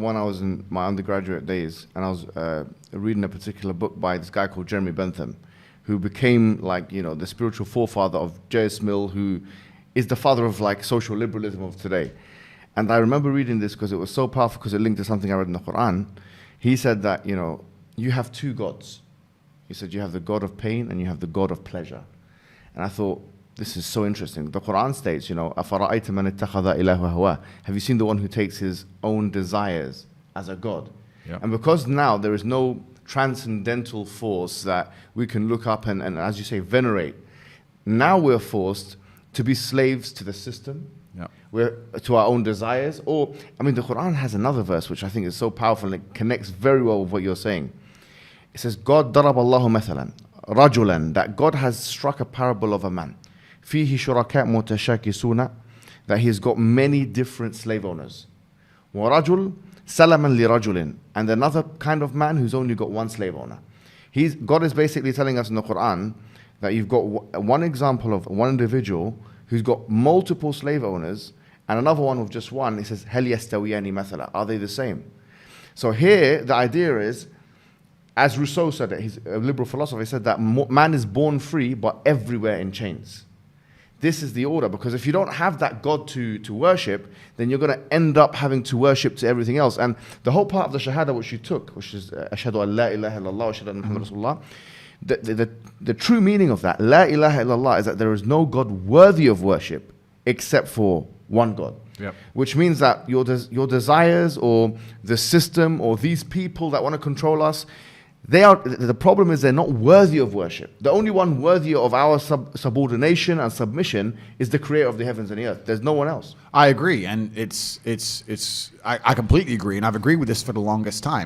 when I was in my undergraduate days, and I was reading a particular book by this guy called Jeremy Bentham, who became like, you know, the spiritual forefather of J.S. Mill, who is the father of like social liberalism of today. And I remember reading this because it was so powerful, because it linked to something I read in the Quran. He said that, you know, you have two gods. He said you have the God of pain and you have the God of pleasure. And I thought, this is so interesting. The Quran states, you know, أَفَرَأَيْتَ مَنِ اتَّخَذَ إِلَهُ هَوَاهُ. Have you seen the one who takes his own desires as a God? Yep. And because now there is no transcendental force that we can look up and, as you say, venerate, now we're forced to be slaves to the system. Yep. We're to our own desires. Or, I mean, the Quran has another verse which I think is so powerful and it connects very well with what you're saying. It says, God ضرب الله مثلا رجلا, that God has struck a parable of a man. فيه شركاء متشاكسون, that he has got many different slave owners. ورجل سلما لرجل, and another kind of man who's only got one slave owner. God is basically telling us in the Quran that you've got one example of one individual who's got multiple slave owners and another one with just one. He says, هل يستويان مثلا, are they the same? So here the idea is, as Rousseau said it, he's a liberal philosopher, he said that man is born free but everywhere in chains. This is the order, because if you don't have that God to worship, then you're going to end up having to worship to everything else. And the whole part of the Shahada which you took, which is Ashhadu an la ilaha illallah wa ashhadu anna Muhammad Rasulullah, the true meaning of that, La ilaha illallah, is that there is no God worthy of worship except for one God. Yep. Which means that your desires or the system or these people that want to control us, the problem is they're not worthy of worship. The only one worthy of our subordination and submission is the creator of the heavens and the earth. There's no one else. I agree, and I completely agree, and I've agreed with this for the longest time.